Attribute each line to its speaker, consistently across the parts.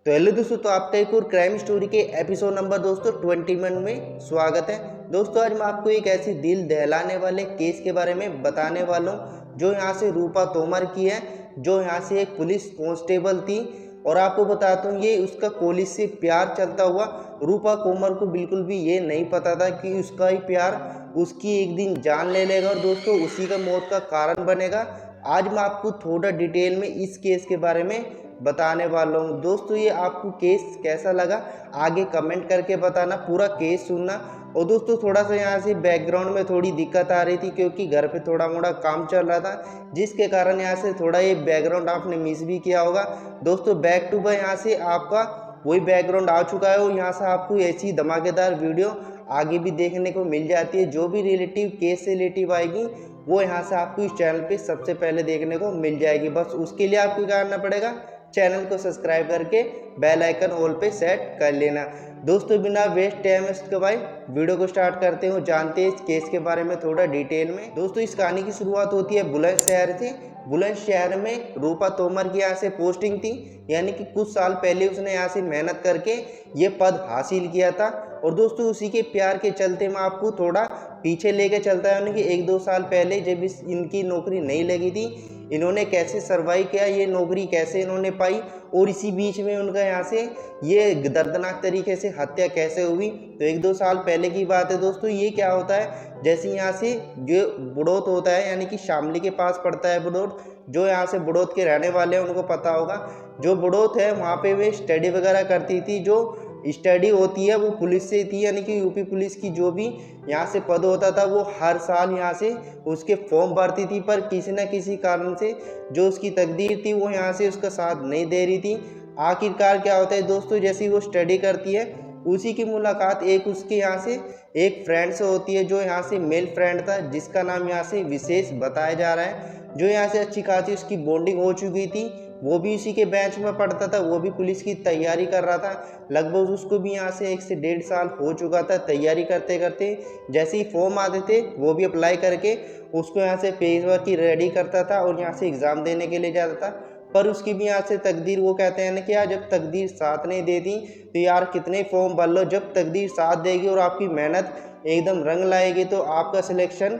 Speaker 1: तो हेलो दोस्तों, तो आपका एक और क्राइम स्टोरी के एपिसोड नंबर दोस्तों 21 में स्वागत है। दोस्तों आज मैं आपको एक ऐसी दिल दहलाने वाले केस के बारे में बताने वाला हूँ जो यहाँ से रूपा तोमर की है, जो यहाँ से एक पुलिस कांस्टेबल थी। और आपको बताता हूँ ये उसका पुलिस से प्यार चलता हुआ रूपा तोमर को बिल्कुल भी ये नहीं पता था कि उसका ही प्यार उसकी एक दिन जान ले लेगा और दोस्तों उसी का मौत का कारण बनेगा। आज मैं आपको थोड़ा डिटेल में इस केस के बारे में बताने वाला हूँ। दोस्तों ये आपको केस कैसा लगा आगे कमेंट करके बताना, पूरा केस सुनना। और दोस्तों थोड़ा सा यहाँ से बैकग्राउंड में थोड़ी दिक्कत आ रही थी क्योंकि घर पे थोड़ा मोड़ा काम चल रहा था, जिसके कारण यहाँ से थोड़ा ये बैकग्राउंड आपने मिस भी किया होगा। दोस्तों बैक टू बैक यहाँ से आपका वही बैकग्राउंड आ चुका है और यहाँ से आपको ऐसी धमाकेदार वीडियो आगे भी देखने को मिल जाती है। जो भी रिलेटिव केस से रिलेटिव आएगी वो यहाँ से आपको इस चैनल पे सबसे पहले देखने को मिल जाएगी। बस उसके लिए आपको क्या करना पड़ेगा, चैनल को सब्सक्राइब करके बेल आइकन ऑल पे सेट कर लेना। दोस्तों बिना वेस्ट टाइम के भाई वीडियो को स्टार्ट करते हो, जानते हैं इस केस के बारे में थोड़ा डिटेल में। दोस्तों इस कहानी की शुरुआत होती है बुलंदशहर से। बुलंदशहर में रूपा तोमर की यहाँ से पोस्टिंग थी, यानी कि कुछ साल पहले उसने यहाँ से मेहनत करके ये पद हासिल किया था। और दोस्तों उसी के प्यार के चलते मैं आपको थोड़ा पीछे लेके चलता है, यानी कि 1-2 साल पहले जब इनकी नौकरी नहीं लगी थी, इन्होंने कैसे सर्वाइव किया, ये नौकरी कैसे इन्होंने पाई, और इसी बीच में उनका यहाँ से ये दर्दनाक तरीके से हत्या कैसे हुई। तो 1-2 साल पहले की बात है दोस्तों। ये क्या होता है, जैसे यहाँ से जो बुड़ौत होता है, यानी कि शामली के पास पड़ता है बुड़ौत, जो यहाँ से बुड़ौत के रहने वाले हैं उनको पता होगा। जो बुड़ौत है वहाँ पे वे स्टडी वगैरह करती थी, जो स्टडी होती है वो पुलिस से थी, यानी कि यूपी पुलिस की जो भी यहाँ से पद होता था वो हर साल यहाँ से उसके फॉर्म भरती थी। पर किसी न किसी कारण से जो उसकी तकदीर थी वो यहाँ से उसका साथ नहीं दे रही थी। आखिरकार क्या होता है दोस्तों, जैसे वो स्टडी करती है उसी की मुलाकात एक उसके यहाँ से एक फ्रेंड से होती है, जो यहाँ से मेल फ्रेंड था, जिसका नाम यहाँ से विशेष बताया जा रहा है। जो यहाँ से अच्छी खासी उसकी बॉन्डिंग हो चुकी थी, वो भी उसी के बेंच में पढ़ता था, वो भी पुलिस की तैयारी कर रहा था। लगभग उसको भी यहाँ से 1 से 1.5 साल हो चुका था तैयारी करते करते। जैसे ही फॉर्म आते थे वो भी अप्लाई करके उसको यहाँ से पेज वर्क की रेडी करता था और यहाँ से एग्ज़ाम देने के लिए जाता था। पर उसकी भी यहाँ से तकदीर, वो कहते हैं ना कि यार जब तकदीर साथ नहीं देती तो यार कितने फॉर्म भर लो, जब तकदीर साथ देगी और आपकी मेहनत एकदम रंग लाएगी तो आपका सिलेक्शन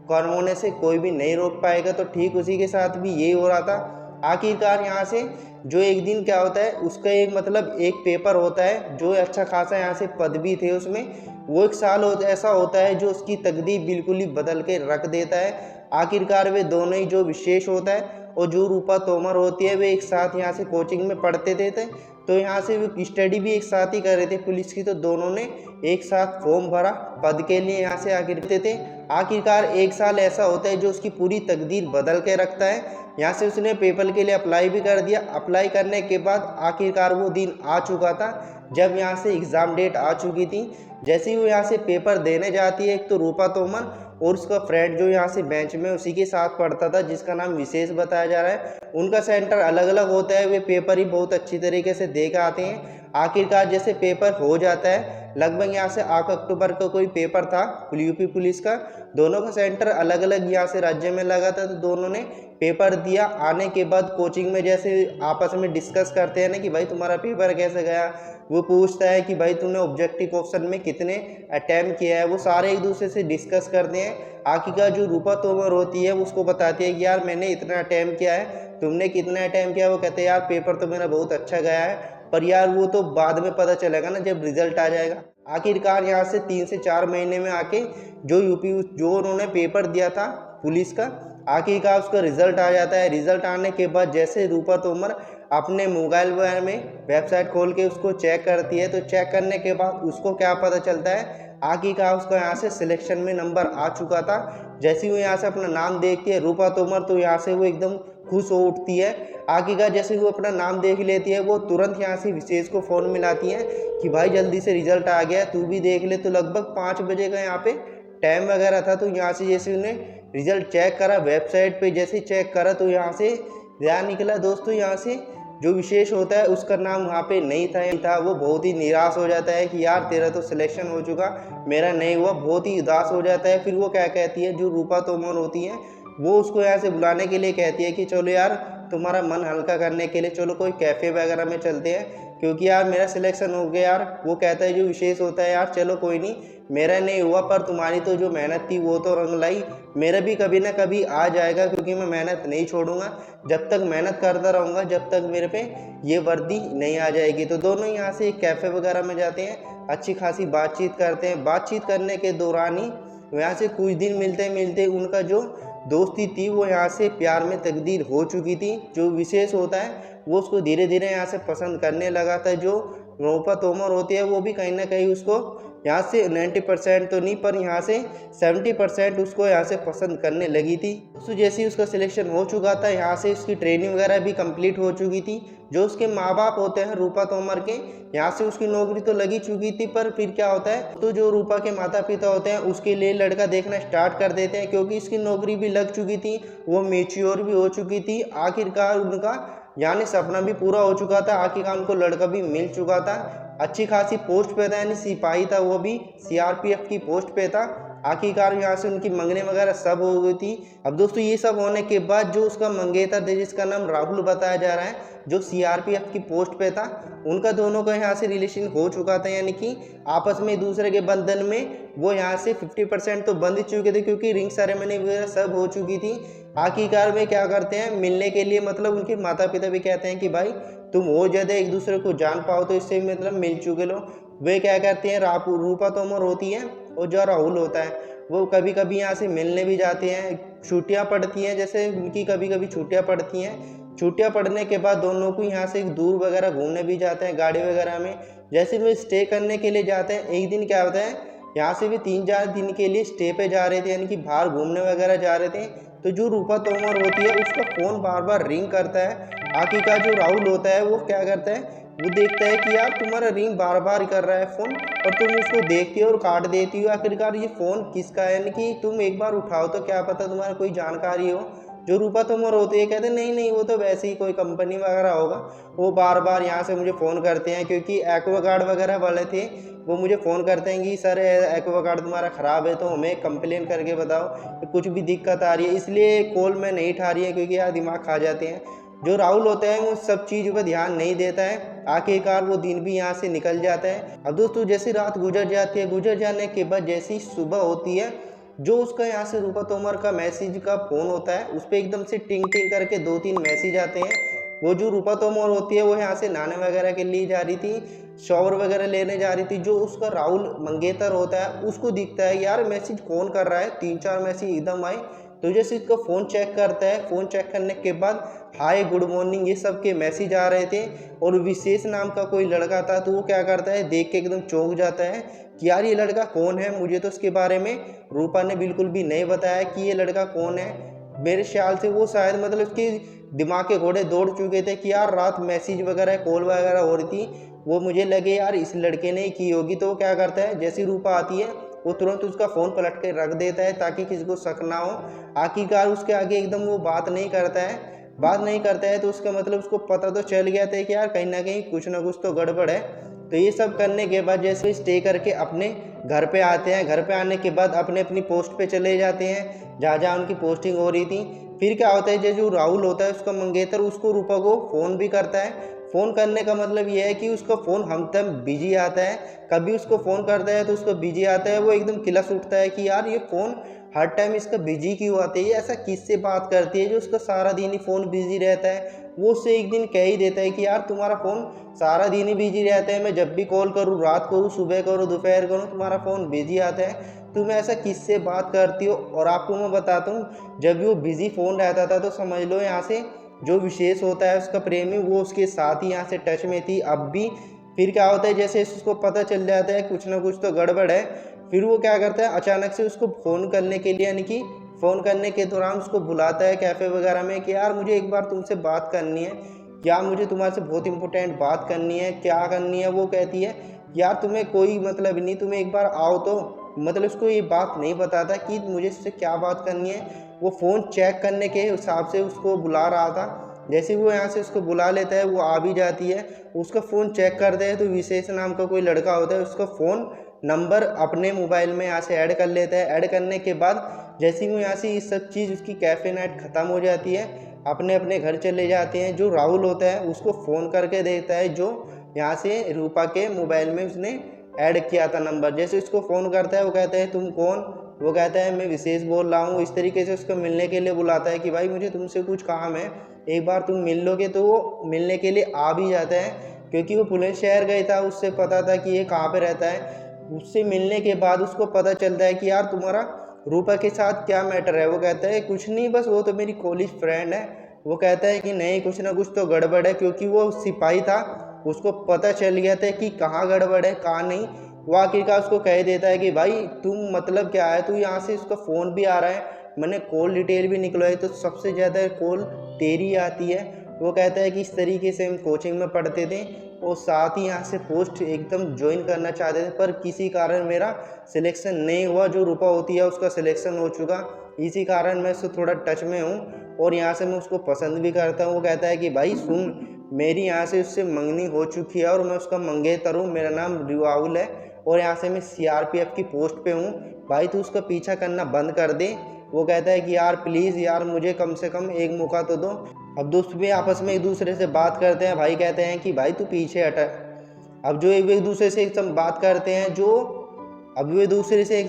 Speaker 1: करवाने से कोई भी नहीं रोक पाएगा। तो ठीक उसी के साथ भी यही हो रहा था। आखिरकार यहाँ से जो एक दिन क्या होता है, उसका एक पेपर होता है, जो अच्छा खासा यहाँ से पद भी थे उसमें, वो एक साल ऐसा होता है जो उसकी तकदीर बिल्कुल ही बदल के रख देता है। आखिरकार वे दोनों ही, जो विशेष होता है और जो रूपा तोमर होती है, वे एक साथ यहाँ से कोचिंग में पढ़ते थे। तो यहाँ से वो स्टडी भी एक साथ ही कर रहे थे पुलिस की, तो दोनों ने एक साथ फॉर्म भरा पद के लिए, यहाँ से आखिर थे। आखिरकार 1 साल ऐसा होता है जो उसकी पूरी तकदीर बदल के रखता है। यहाँ से उसने पेपर के लिए अप्लाई भी कर दिया। अप्लाई करने के बाद आखिरकार वो दिन आ चुका था जब यहाँ से एग्ज़ाम डेट आ चुकी थी। जैसे ही वो यहाँ से पेपर देने जाती है, एक तो रूपा तोमर और उसका फ्रेंड जो यहाँ से बेंच में उसी के साथ पढ़ता था, जिसका नाम विशेष बताया जा रहा है, उनका सेंटर अलग अलग होता है। वे पेपर ही बहुत अच्छी तरीके से दे के आते हैं। आखिरकार जैसे पेपर हो जाता है, लगभग यहाँ से 8 अक्टूबर का कोई पेपर था यूपी पुलिस का, दोनों का सेंटर अलग अलग यहाँ से राज्य में लगा था। तो दोनों ने पेपर दिया। आने के बाद कोचिंग में जैसे आपस में डिस्कस करते हैं ना कि भाई तुम्हारा पेपर कैसे गया, वो पूछता है कि भाई तूने ऑब्जेक्टिव क्वेश्चन में कितने अटैम्प्ट किया है, वो सारे एक दूसरे से डिस्कस करते हैं। आखिरकार जो रूपा तोमर होती है उसको बताती है कि यार मैंने इतना अटैम्प्ट किया है, तुमने कितना अटैम्प्ट किया। वो कहते हैं यार पेपर तो मेरा बहुत अच्छा गया है, पर यार वो तो बाद में पता चलेगा ना जब रिजल्ट आ जाएगा। आखिरकार यहाँ से 3 से 4 महीने में आके जो उन्होंने पेपर दिया था पुलिस का, आखिरकार उसका रिजल्ट आ जाता है। रिजल्ट आने के बाद जैसे रूपा तोमर अपने मोबाइल में वेबसाइट खोल के उसको चेक करती है, तो चेक करने के बाद उसको क्या पता चलता है, आखिरकार उसका यहाँ से सिलेक्शन में नंबर आ चुका था। जैसे ही वो यहाँ से अपना नाम देखती है रूपा तोमर, तो यहाँ से वो एकदम खुश हो उठती है। आखिरकार जैसे वो अपना नाम देख लेती है, वो तुरंत यहाँ से विशेष को फ़ोन मिलाती है कि भाई जल्दी से रिजल्ट आ गया, तू भी देख ले। तो लगभग 5 बजे का यहाँ पे टाइम वगैरह था। तो यहाँ से जैसे उन्हें रिजल्ट चेक करा, वेबसाइट पे जैसे चेक करा, तो यहाँ से क्या निकला दोस्तों, यहाँ से जो विशेष होता है उसका नाम वहाँ पे नहीं था। वो बहुत ही निराश हो जाता है कि यार तेरा तो सिलेक्शन हो चुका, मेरा नहीं हुआ। बहुत ही उदास हो जाता है। फिर वो क्या कहती है, जो रूपा तोमर होती है वो उसको यहाँ से बुलाने के लिए कहती है कि चलो यार तुम्हारा मन हल्का करने के लिए चलो कोई कैफ़े वगैरह में चलते हैं, क्योंकि यार मेरा सिलेक्शन हो गया यार। वो कहता है जो विशेष होता है यार चलो कोई नहीं, मेरा नहीं हुआ पर तुम्हारी तो जो मेहनत थी वो तो रंग लाई, मेरा भी कभी ना कभी आ जाएगा, क्योंकि मैं मेहनत नहीं छोड़ूंगा। जब तक मेहनत करता रहूँगा जब तक मेरे पे ये वर्दी नहीं आ जाएगी। तो दोनों यहाँ से एक कैफ़े वगैरह में जाते हैं, अच्छी खासी बातचीत करते हैं। बातचीत करने के दौरान ही यहाँ से कुछ दिन मिलते मिलते उनका जो दोस्ती थी वो यहाँ से प्यार में तब्दील हो चुकी थी। जो विशेष होता है वो उसको धीरे धीरे यहाँ से पसंद करने लगा था। जो रूपा तोमर होती है वो भी कहीं ना कहीं उसको यहाँ से 90% तो नहीं पर यहाँ से 70% उसको यहाँ से पसंद करने लगी थी। तो जैसे ही उसका सिलेक्शन हो चुका था, यहाँ से उसकी ट्रेनिंग वगैरह भी कंप्लीट हो चुकी थी। जो उसके माँ बाप होते हैं रूपा तोमर के, यहाँ से उसकी नौकरी तो लगी चुकी थी, पर फिर क्या होता है तो जो रूपा के माता पिता होते हैं उसके लिए लड़का देखना स्टार्ट कर देते हैं, क्योंकि इसकी नौकरी भी लग चुकी थी, वो मैच्योर भी हो चुकी थी। आखिरकार उनका यानी सपना भी पूरा हो चुका था, आखिरकार उनको लड़का भी मिल चुका था। अच्छी खासी पोस्ट पे था, यानी सिपाही था, वो भी सीआरपीएफ की पोस्ट पे था। आखिरकार यहाँ से उनकी मंगने वगैरह सब हो गई थी। अब दोस्तों ये सब होने के बाद जो उसका मंगेतर था जिसका नाम राहुल बताया जा रहा है, जो सीआरपीएफ की पोस्ट पे था, उनका दोनों का यहाँ से रिलेशन हो चुका था, यानी कि आपस में एक दूसरे के बंधन में वो यहाँ से 50% तो बंध चुके थे, क्योंकि रिंग सेरेमनी वगैरह सब हो चुकी थी। आखिरकार वे क्या करते हैं मिलने के लिए, मतलब उनके माता पिता भी कहते हैं कि भाई तुम और ज़्यादा एक दूसरे को जान पाओ, तो इससे मतलब मिल चुके लो। वे क्या करते हैं, रूपा तोमर होती है और जो राहुल होता है वो कभी कभी यहाँ से मिलने भी जाते हैं। छुट्टियाँ पड़ती हैं, जैसे उनकी कभी कभी छुट्टियाँ पड़ती हैं, छुट्टियाँ पड़ने के बाद दोनों को यहाँ से दूर वगैरह घूमने भी जाते हैं गाड़ी वगैरह में। जैसे वो स्टे करने के लिए जाते हैं, एक दिन क्या होता है यहाँ से भी 3-4 दिन के लिए स्टे पे जा रहे थे, यानी कि बाहर घूमने वगैरह जा रहे थे। तो जो रूपा तोमर होती है उसका फ़ोन बार बार रिंग करता है। आखिरकार जो राहुल होता है वो क्या करता है, वो देखता है कि यार तुम्हारा रिंग बार बार कर रहा है फ़ोन, और तुम उसको देखती हो और काट देती हो। आखिरकार ये फ़ोन किसका है, यानी कि तुम एक बार उठाओ तो क्या पता तुम्हारा कोई जानकारी हो। जो रूपा तोमर होती है कहते नहीं नहीं वो तो वैसे ही कोई कंपनी वगैरह होगा, वो बार बार यहाँ से मुझे फ़ोन करते हैं, क्योंकि एक्वागार्ड वगैरह वाले थे, वो मुझे फ़ोन करते हैं कि सर एक्वागार्ड तुम्हारा ख़राब है तो हमें कंप्लेन करके बताओ कि कुछ भी दिक्कत आ रही है, इसलिए कॉल में नहीं उठा रही है, क्योंकि यार दिमाग खा जाते हैं। जो राहुल होता है वो सब चीज़ पर ध्यान नहीं देता है। आखिरकार वो दिन भी यहाँ से निकल जाता है। अब दोस्तों जैसी रात गुजर जाती है, गुजर जाने के बाद जैसी सुबह होती है, जो उसका यहाँ से रूपा तोमर का मैसेज का फ़ोन होता है उस पर एकदम से टिंग टिंग करके 2-3 मैसेज आते हैं। वो जो रूपा तोमर होती है वो यहाँ से नहाने वगैरह के लिए जा रही थी, शॉवर वगैरह लेने जा रही थी। जो उसका राहुल मंगेतर होता है उसको दिखता है यार मैसेज कौन कर रहा है, 3-4 मैसेज एकदम आए। तो जैसे इसका फ़ोन चेक करता है, फ़ोन चेक करने के बाद हाय गुड मॉर्निंग ये सब के मैसेज आ रहे थे, और विशेष नाम का कोई लड़का था। तो वो क्या करता है देख के एकदम चौंक जाता है कि यार ये लड़का कौन है, मुझे तो इसके बारे में रूपा ने बिल्कुल भी नहीं बताया कि ये लड़का कौन है। मेरे ख्याल से वो शायद मतलब उसके दिमाग के घोड़े दौड़ चुके थे कि यार रात मैसेज वगैरह कॉल वगैरह हो रही थी, वो मुझे लगे यार इस लड़के ने ही की होगी। तो वो क्या करता है जैसी रूपा आती है वो तुरंत उसका फ़ोन पलट के रख देता है ताकि किसी को शक ना हो। आखिरकार उसके आगे एकदम वो बात नहीं करता है, तो उसका मतलब उसको पता तो चल गया था कि यार कहीं ना कहीं कुछ ना कुछ तो गड़बड़ है। तो ये सब करने के बाद जैसे स्टे करके अपने घर पे आते हैं, घर पे आने के बाद अपने अपनी पोस्ट पे चले जाते हैं जहाँ जहाँ उनकी पोस्टिंग हो रही थी। फिर क्या होता है जो राहुल होता है उसका मंगेतर उसको रूपा को फ़ोन भी करता है। फ़ोन करने का मतलब ये है कि उसका फ़ोन हम तक बिजी आता है, कभी उसको फ़ोन करता है तो उसको बिजी आता है, वो एकदम किलस उठता है कि यार ये फ़ोन हर टाइम इसका बिजी क्यों आती है, ऐसा किससे बात करती है जो उसका सारा दिन ही फ़ोन बिजी रहता है। वो उससे एक दिन कह ही देता है कि यार तुम्हारा फ़ोन सारा दिन ही बिजी रहता है, मैं जब भी कॉल करूँ, रात करूँ, सुबह करूँ, दोपहर करूँ, तुम्हारा फ़ोन बिजी आता है, तुम ऐसा किससे बात करती हो। और आपको मैं बताता हूँ जब भी वो बिजी फ़ोन रहता था तो समझ लो यहाँ से जो विशेष होता है उसका प्रेमी वो उसके साथ ही यहाँ से टच में थी अब भी। फिर क्या होता है जैसे उसको पता चल जाता है कुछ ना कुछ तो गड़बड़ है, फिर वो क्या करता है अचानक से उसको फ़ोन करने के लिए, यानी कि फ़ोन करने के दौरान उसको बुलाता है कैफ़े वगैरह में कि यार मुझे एक बार तुमसे बात करनी है, क्या मुझे तुम्हारे से बहुत इंपॉर्टेंट बात करनी है, क्या करनी है। वो कहती है यार तुम्हें कोई मतलब नहीं, तुम्हें एक बार आओ तो। मतलब उसको ये बात नहीं बताता कि मुझे इससे क्या बात करनी है, वो फ़ोन चेक करने के हिसाब से उसको बुला रहा था। जैसे वो यहाँ से उसको बुला लेता है वो आ भी जाती है, उसका फ़ोन चेक करते हैं तो विशेष नाम का कोई लड़का होता है, उसका फ़ोन नंबर अपने मोबाइल में यहाँ से ऐड कर लेता है। ऐड करने के बाद जैसे ही वो यहाँ से ये सब चीज़ उसकी कैफ़े नाइट ख़त्म हो जाती है, अपने अपने घर चले जाते हैं। जो राहुल होता है उसको फ़ोन करके देखता है, जो यहाँ से रूपा के मोबाइल में उसने ऐड किया था नंबर। जैसे उसको फ़ोन करता है, वो कहता है तुम कौन? वो कहता है मैं विशेष बोल रहा हूँ। इस तरीके से उसको मिलने के लिए बुलाता है कि भाई मुझे तुमसे कुछ काम है, एक बार तुम मिल लोगे। तो वो मिलने के लिए आ भी जाता है, क्योंकि वो बुलंदशहर गया था, उससे पता था कि ये कहाँ पे रहता है। उससे मिलने के बाद उसको पता चलता है कि यार तुम्हारा रूपा के साथ क्या मैटर है। वो कहता है कुछ नहीं, बस वो तो मेरी कॉलेज फ्रेंड है। वो कहता है कि नहीं, कुछ ना कुछ तो गड़बड़ है, क्योंकि वो सिपाही था, उसको पता चल गया था कि कहाँ गड़बड़ है कहाँ नहीं। वो आखिरकार उसको कह देता है कि भाई तुम मतलब क्या है, तू यहाँ से, उसका फ़ोन भी आ रहा है, मैंने कॉल डिटेल भी निकलवाई तो सबसे ज़्यादा कॉल तेरी आती है। वो कहता है कि इस तरीके से हम कोचिंग में पढ़ते थे और साथ ही यहाँ से पोस्ट एकदम ज्वाइन करना चाहते थे, पर किसी कारण मेरा सिलेक्शन नहीं हुआ। जो रूपा होती है उसका सिलेक्शन हो चुका, इसी कारण मैं उससे थोड़ा टच में हूँ और यहाँ से मैं उसको पसंद भी करता हूँ। वो कहता है कि भाई सुन, मेरी यहाँ से उससे मंगनी हो चुकी है और मैं उसका मंगेतर हूँ, मेरा नाम राहुल है और यहाँ से मैं CRPF की पोस्ट पे हूँ। भाई तू उसका पीछा करना बंद कर दे। वो कहता है कि यार प्लीज़ यार, मुझे कम से कम एक मौका तो दो। अब दोस्त भी आपस में एक दूसरे से बात करते हैं। भाई कहते हैं कि भाई तू पीछे हट। अब जो एक दूसरे से एकदम बात करते हैं, जो अब वे दूसरे से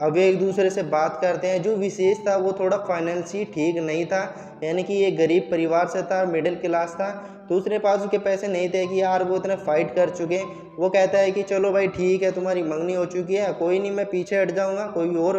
Speaker 1: अब वे एक दूसरे से बात करते हैं। जो विशेष था वो थोड़ा फाइनेंशियली ठीक नहीं था, यानी कि ये गरीब परिवार से था, मिडिल क्लास था, तो उसके पास उसके पैसे नहीं थे कि यार वो इतना फाइट कर चुके। वो कहता है कि चलो भाई ठीक है, तुम्हारी मंगनी हो चुकी है, कोई नहीं, मैं पीछे हट जाऊँगा, कोई और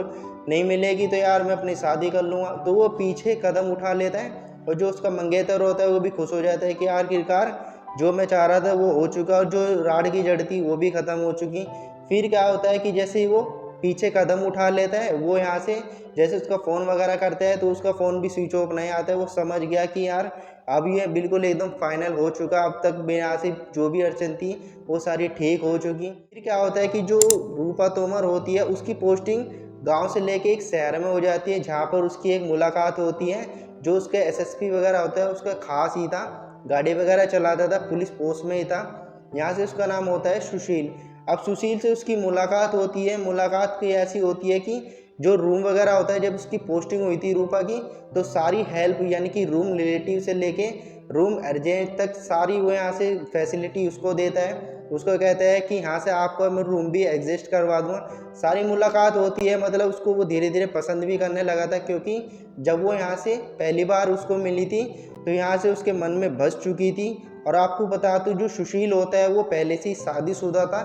Speaker 1: नहीं मिलेगी तो यार मैं अपनी शादी कर लूँगा। तो वो पीछे कदम उठा लेता है और जो उसका मंगेतर होता है वो भी खुश हो जाता है कि आखिरकार जो मैं चाह रहा था वो हो चुका और जो राड की जड़ थी वो भी ख़त्म हो चुकी। फिर क्या होता है कि जैसे ही वो पीछे कदम उठा लेता है, वो यहाँ से जैसे उसका फ़ोन वगैरह करता है तो उसका फ़ोन भी स्विच ऑफ नहीं आता है। वो समझ गया कि यार अब ये बिल्कुल एकदम फाइनल हो चुका, अब तक मेरे यहाँ से जो भी अड़चन थी वो सारी ठीक हो चुकी। फिर क्या होता है कि जो रूपा तोमर होती है उसकी पोस्टिंग गांव से लेके एक शहर में हो जाती है, जहाँ पर उसकी एक मुलाकात होती है। जो उसके SSP वगैरह होता है उसका खास ही था, गाड़ी वगैरह चलाता था, पुलिस पोस्ट में ही था। यहाँ से उसका नाम होता है सुशील। अब सुशील से उसकी मुलाकात होती है। मुलाकात की ऐसी होती है कि जो रूम वगैरह होता है, जब उसकी पोस्टिंग हुई थी रूपा की, तो सारी हेल्प यानी कि रूम रिलेटिव से लेके रूम अर्जेंट तक सारी वो यहाँ से फैसिलिटी उसको देता है। उसको कहता है कि यहाँ से आपको मैं रूम भी एडजस्ट करवा दूँगा। सारी मुलाकात होती है, मतलब उसको वो धीरे धीरे पसंद भी करने लगा था, क्योंकि जब वो यहाँ से पहली बार उसको मिली थी तो यहाँ से उसके मन में बस चुकी थी। और आपको बता दूँ, जो सुशील होता है वो पहले से ही शादीशुदा था,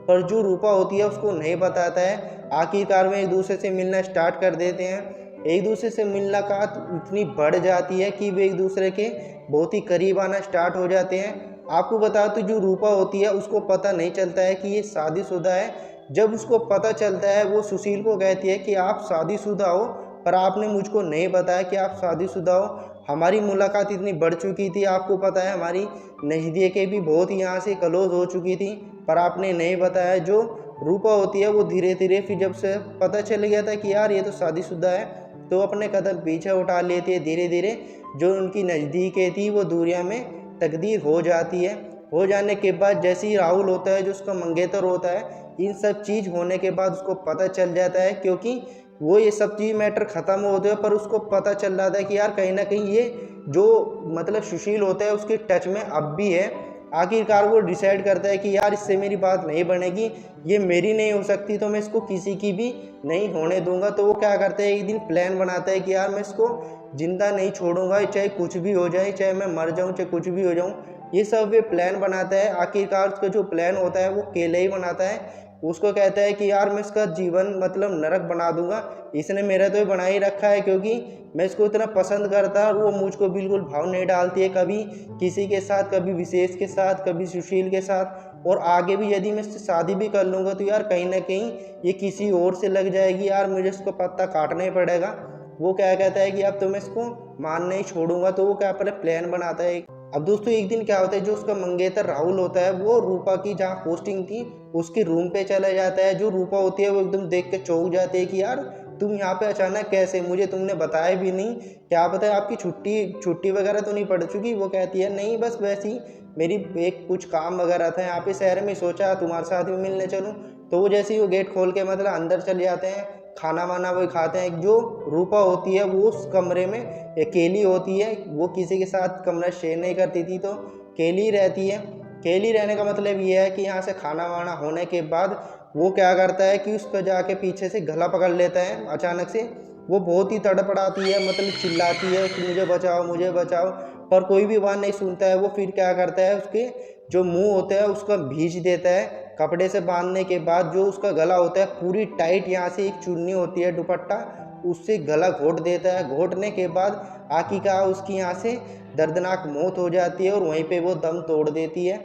Speaker 1: पर जो रूपा होती है उसको नहीं बताता है। आखिरकार में एक दूसरे से मिलना स्टार्ट कर देते हैं। एक दूसरे से मुलाकात इतनी बढ़ जाती है कि वे एक दूसरे के बहुत ही करीब आना स्टार्ट हो जाते हैं। आपको बता तो जो रूपा होती है उसको पता नहीं चलता है कि ये शादीशुदा है। जब उसको पता चलता है वो सुशील को कहती है कि आप शादीशुदा हो, पर आपने मुझको नहीं बताया कि आप शादीशुदा हो। हमारी मुलाकात इतनी बढ़ चुकी थी, आपको पता है हमारी नज़दीकें भी बहुत यहाँ से क्लोज हो चुकी थी, पर आपने नहीं बताया। जो रूपा होती है वो धीरे धीरे फिर जब से पता चल गया था कि यार ये तो शादीशुदा है, तो अपने कदम पीछे उठा लेती है। धीरे धीरे जो उनकी नज़दीकें थी वो दूरिया में तकदीर हो जाती है। हो जाने के बाद जैसे ही राहुल होता है जो उसका मंगेतर होता है, इन सब चीज़ होने के बाद उसको पता चल जाता है, क्योंकि वो ये सब चीज़ मैटर ख़त्म होते हैं, पर उसको पता चल रहा था कि यार कहीं ना कहीं ये जो मतलब सुशील होता है उसके टच में अब भी है। आखिरकार वो डिसाइड करता है कि यार इससे मेरी बात नहीं बनेगी, ये मेरी नहीं हो सकती तो मैं इसको किसी की भी नहीं होने दूंगा। तो वो क्या करता है, एक दिन प्लान बनाता है कि यार मैं इसको जिंदा नहीं छोड़ूंगा, चाहे कुछ भी हो जाए, चाहे मैं मर जाऊं, चाहे कुछ भी हो जाऊं। ये सब वे प्लान बनाता है। आखिरकार उसका जो प्लान होता है वो केले ही बनाता है। उसको कहता है कि यार मैं इसका जीवन मतलब नरक बना दूंगा, इसने मेरा तो बना ही रखा है, क्योंकि मैं इसको इतना पसंद करता और वो मुझको बिल्कुल भाव नहीं डालती है, कभी किसी के साथ, कभी विशेष के साथ, कभी सुशील के साथ। और आगे भी यदि मैं इससे शादी भी कर लूँगा तो यार कहीं ना कहीं ये किसी और से लग जाएगी, यार मुझे इसको पत्ता काटना ही पड़ेगा। वो क्या कहता है कि अब तो मैं इसको मान नहीं छोड़ूंगा। तो वो क्या पहले प्लान बनाता है। अब दोस्तों एक दिन क्या होता है, जो उसका मंगेतर राहुल होता है वो रूपा की जहाँ पोस्टिंग थी उसके रूम पे चला जाता है। जो रूपा होती है वो एकदम देख के चौंक जाती है कि यार तुम यहाँ पे अचानक कैसे, मुझे तुमने बताया भी नहीं, क्या पता है आपकी छुट्टी वगैरह तो नहीं पड़ चुकी। वो कहती है नहीं, बस वैसे ही मेरी एक कुछ काम वगैरह था यहाँ पे शहर में, सोचा तुम्हारे साथ भी मिलने चलूँ। तो वो जैसे ही वो गेट खोल के मतलब अंदर चले जाते हैं, खाना वाना वो खाते हैं। जो रूपा होती है वो उस कमरे में अकेली होती है, वो किसी के साथ कमरा शेयर नहीं करती थी, तो अकेली रहती है। अकेली रहने का मतलब ये है कि यहाँ से खाना वाना होने के बाद वो क्या करता है कि उसको जाके पीछे से गला पकड़ लेता है अचानक से। वो बहुत ही तड़पड़ाती है, मतलब चिल्लाती है कि मुझे बचाओ मुझे बचाओ, पर कोई भी बात नहीं सुनता है। वो फिर क्या करता है, उसके जो मुंह होता है उसका भींच देता है कपड़े से बांधने के बाद। जो उसका गला होता है पूरी टाइट, यहाँ से एक चुन्नी होती है दुपट्टा, उससे गला घोट देता है। घोटने के बाद आखिरकार उसकी यहाँ से दर्दनाक मौत हो जाती है और वहीं पे वो दम तोड़ देती है।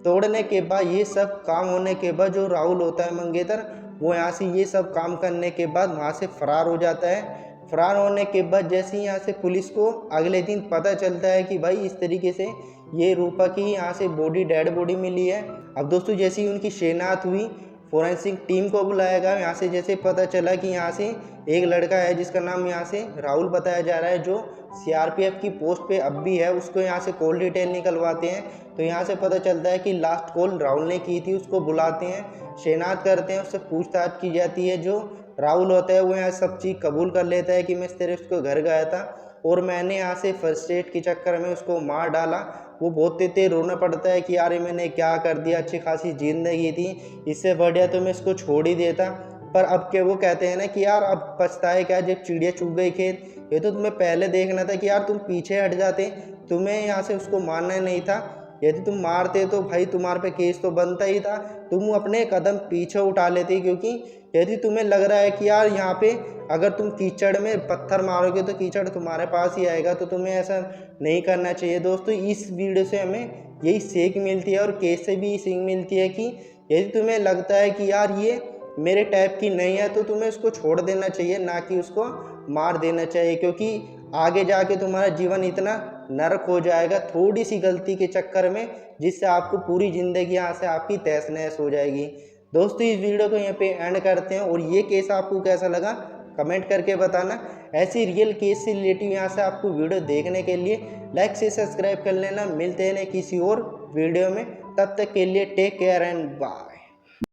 Speaker 1: तोड़ने के बाद ये सब काम होने के बाद जो राहुल होता है मंगेतर, वो यहाँ से ये सब काम करने के बाद वहाँ से फरार हो जाता है। फरार होने के बाद जैसे ही यहाँ से पुलिस को अगले दिन पता चलता है कि भाई इस तरीके से ये रूपा की यहाँ से बॉडी, डेड बॉडी मिली है। अब दोस्तों जैसे ही उनकी शिनाख्त हुई, फोरेंसिक टीम को बुलाया गया। यहाँ से जैसे पता चला कि यहाँ से एक लड़का है जिसका नाम यहाँ से राहुल बताया जा रहा है, जो सीआरपीएफ की पोस्ट पे अब भी है। उसको यहाँ से कॉल डिटेल निकलवाते हैं, तो यहाँ से पता चलता है कि लास्ट कॉल राहुल ने की थी। उसको बुलाते हैं, शिनाख्त करते हैं, उससे पूछताछ की जाती है। जो राहुल होता है वो यहाँ सब चीज़ कबूल कर लेता है कि मैं इस तरह उसको घर गया था और मैंने यहाँ से फर्स्ट एड के चक्कर में उसको मार डाला। वो बहुत तेज रोना पड़ता है कि यार ये मैंने क्या कर दिया, अच्छी खासी जिंदगी थी, इससे बढ़िया तो मैं इसको छोड़ ही देता। पर अब के वो कहते हैं ना कि यार अब पछताए क्या, जब चिड़िया चुग गई खेत। ये तो तुम्हें पहले देखना था कि यार तुम पीछे हट जाते, तुम्हें यहाँ से उसको मारना नहीं था। यदि तुम मारते तो भाई तुम्हारे पे केस तो बनता ही था, तुम अपने कदम पीछे उठा लेते। क्योंकि यदि तुम्हें लग रहा है कि यार यहाँ पे अगर तुम कीचड़ में पत्थर मारोगे तो कीचड़ तुम्हारे पास ही आएगा, तो तुम्हें ऐसा नहीं करना चाहिए। दोस्तों इस वीडियो से हमें यही सीख मिलती है और केस से भी सीख मिलती है कि यदि तुम्हें लगता है कि यार ये मेरे टाइप की नहीं है तो तुम्हें उसको छोड़ देना चाहिए, ना कि उसको मार देना चाहिए। क्योंकि आगे जाके तुम्हारा जीवन इतना नरक हो जाएगा थोड़ी सी गलती के चक्कर में, जिससे आपको पूरी ज़िंदगी यहाँ से आपकी तहस नहस हो जाएगी। दोस्तों इस वीडियो को यहाँ पे एंड करते हैं, और ये केस आपको कैसा लगा कमेंट करके बताना। ऐसी रियल केस से रिलेटिव यहाँ से आपको वीडियो देखने के लिए लाइक से सब्सक्राइब कर लेना। मिलते हैं किसी और वीडियो में, तब तक के लिए टेक केयर एंड बाय।